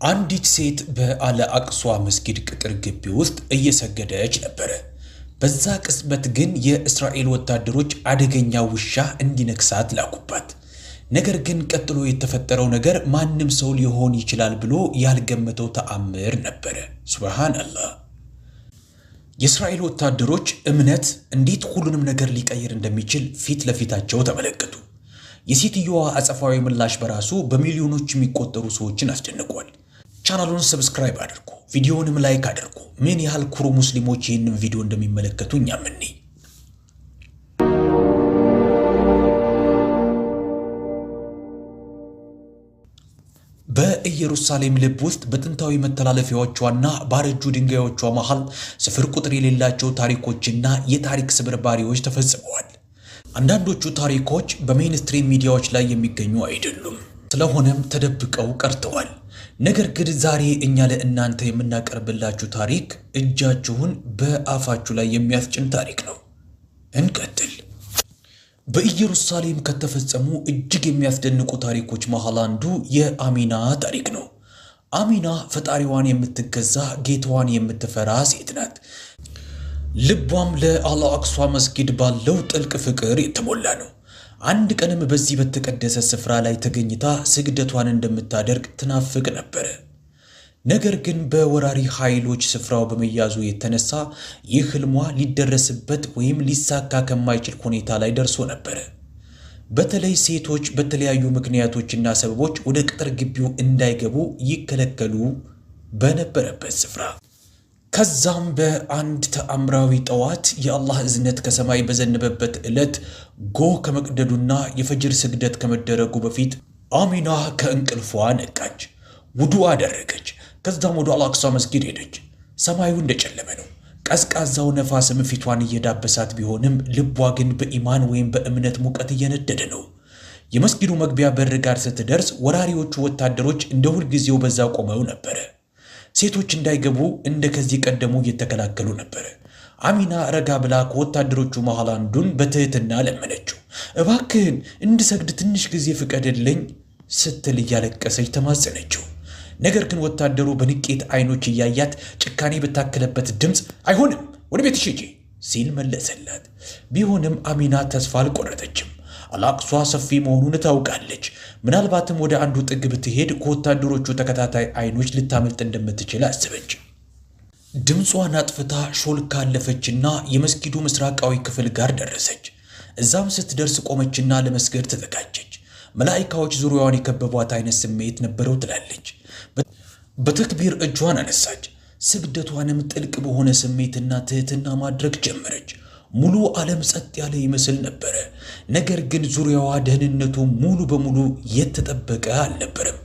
አንዲት ሴት በአለ አቅሷ መስጊድ ቅጥር ግቢ ውስጥ እየሰገደች ነበር። በዛ ቅጽበት ግን የእስራኤል ወታደሮች አደገኛ ውሻ እንዲነክሳት ላኩባት። ነገር ግን ቀጥሎ የተፈጠረው ነገር ማንም ሰው ሊሆን ይችላል ብሎ ያልገመተው ተአምር ነበር። ሱብሃንአላህ። የእስራኤል ወታደሮች እምነት እንዴት ሁሉንም ነገር ሊቀይር እንደሚችል ፊት ለፊታቸው ተመለከቱ። የሴትየዋ አጸፋዊ ምላሽ በራሱ በሚሊዮኖች የሚቆጠሩ ሰዎችን አስደንቋል። ቻናሉን ሰብስክራይብ አድርጉ፣ ቪዲዮውንም ላይክ አድርጉ። ምን ያህል ኩሩ ሙስሊሞች ይህንን ቪዲዮ እንደሚመለከቱ እኛም እንይ። በኢየሩሳሌም ልብ ውስጥ በጥንታዊ መተላለፊያዎቿና ባረጁ ድንጋዮቿ መሃል ስፍር ቁጥር የሌላቸው ታሪኮችና የታሪክ ስብርባሪዎች ተፈጽመዋል። አንዳንዶቹ ታሪኮች በሜይንስትሪም ሚዲያዎች ላይ የሚገኙ አይደሉም፣ ስለሆነም ተደብቀው ቀርተዋል። ነገር ግን ዛሬ እኛ ለእናንተ የምናቀርብላችሁ ታሪክ እጃችሁን በአፋችሁ ላይ የሚያስጭን ታሪክ ነው። እንቀጥል። በኢየሩሳሌም ከተፈጸሙ እጅግ የሚያስደንቁ ታሪኮች መሃል አንዱ የአሚና ታሪክ ነው። አሚና ፈጣሪዋን የምትገዛ ጌታዋን የምትፈራ ሴት ናት። ልቧም ለአል አቅሷ መስጊድ ባለው ጥልቅ ፍቅር የተሞላ ነው። አንድ ቀንም በዚህ በተቀደሰ ስፍራ ላይ ተገኝታ ስግደቷን እንደምታደርግ ትናፍቅ ነበር። ነገር ግን በወራሪ ኃይሎች ስፍራው በመያዙ የተነሳ ይህ ህልሟ ሊደረስበት ወይም ሊሳካ ከማይችል ሁኔታ ላይ ደርሶ ነበር። በተለይ ሴቶች በተለያዩ ምክንያቶችና ሰበቦች ወደ ቅጥር ግቢው እንዳይገቡ ይከለከሉ በነበረበት ስፍራ ከዛም በአንድ ተአምራዊ ጠዋት የአላህ እዝነት ከሰማይ በዘነበበት ዕለት ጎህ ከመቅደዱና የፈጅር ስግደት ከመደረጉ በፊት አሚና ከእንቅልፏ ነቃች፣ ውዱእ አደረገች። ከዛም ወደ አል አቅሷ መስጊድ ሄደች። ሰማዩ እንደጨለመ ነው። ቀዝቃዛው ነፋስም ፊቷን እየዳበሳት ቢሆንም ልቧ ግን በኢማን ወይም በእምነት ሙቀት እየነደደ ነው። የመስጊዱ መግቢያ በር ጋር ስትደርስ ወራሪዎቹ ወታደሮች እንደ ሁልጊዜው በዛ ቆመው ነበር። ሴቶች እንዳይገቡ እንደ ከዚህ ቀደሙ እየተከላከሉ ነበር። አሚና ረጋ ብላ ከወታደሮቹ መሃል አንዱን በትህትና ለመነችው። እባክህን እንድሰግድ ትንሽ ጊዜ ፍቀድልኝ ስትል እያለቀሰች ተማጸነችው። ነገር ግን ወታደሩ በንቄት አይኖች እያያት ጭካኔ በታከለበት ድምፅ አይሆንም፣ ወደ ቤትሽ ሂጂ ሲል መለሰላት። ቢሆንም አሚና ተስፋ አልቆረጠችም። አል አቅሷ ሰፊ መሆኑን ታውቃለች። ምናልባትም ወደ አንዱ ጥግ ብትሄድ ከወታደሮቹ ተከታታይ አይኖች ልታመልጥ እንደምትችል አሰበች። ድምጿን አጥፍታ ሾልካ አለፈችና የመስጊዱ ምስራቃዊ ክፍል ጋር ደረሰች። እዛም ስትደርስ ቆመችና ለመስገድ ተዘጋጀች። መላኢካዎች ዙሪያዋን የከበቧት አይነት ስሜት ነበረው ትላለች። በተክቢር እጇን አነሳች። ስግደቷንም ጥልቅ በሆነ ስሜትና ትህትና ማድረግ ጀመረች። ሙሉ ዓለም ጸጥ ያለ ይመስል ነበረ። ነገር ግን ዙሪያዋ ደህንነቱ ሙሉ በሙሉ የተጠበቀ አልነበረም።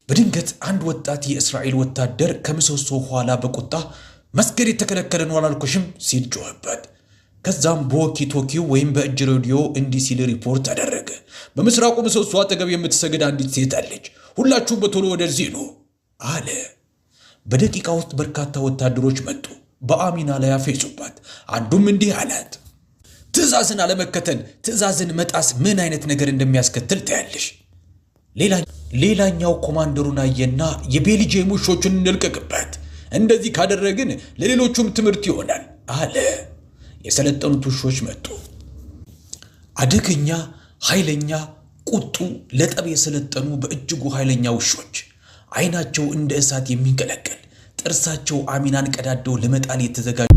በድንገት አንድ ወጣት የእስራኤል ወታደር ከምሰሶ ኋላ በቁጣ መስገድ የተከለከለ ነው አላልኩሽም ሲል ጮኸባት። ከዛም በወኪ ቶኪው ወይም በእጅ ሬዲዮ እንዲህ ሲል ሪፖርት አደረገ። በምስራቁ ምሰሶ አጠገብ የምትሰግድ አንዲት ሴት አለች፣ ሁላችሁም በቶሎ ወደዚህ ነው አለ። በደቂቃ ውስጥ በርካታ ወታደሮች መጡ። በአሚና ላይ አፌዙባት። አንዱም እንዲህ አላት፣ ትእዛዝን አለመከተል፣ ትእዛዝን መጣስ ምን አይነት ነገር እንደሚያስከትል ታያለሽ። ሌላኛው ኮማንደሩን አየና የቤልጅየም ውሾቹን እንልቀቅበት፣ እንደዚህ ካደረግን ለሌሎቹም ትምህርት ይሆናል አለ። የሰለጠኑት ውሾች መጡ። አደገኛ፣ ኃይለኛ፣ ቁጡ፣ ለጠብ የሰለጠኑ በእጅጉ ኃይለኛ ውሾች፣ አይናቸው እንደ እሳት የሚንቀለቀል፣ ጥርሳቸው አሚናን ቀዳደው ለመጣል የተዘጋጁ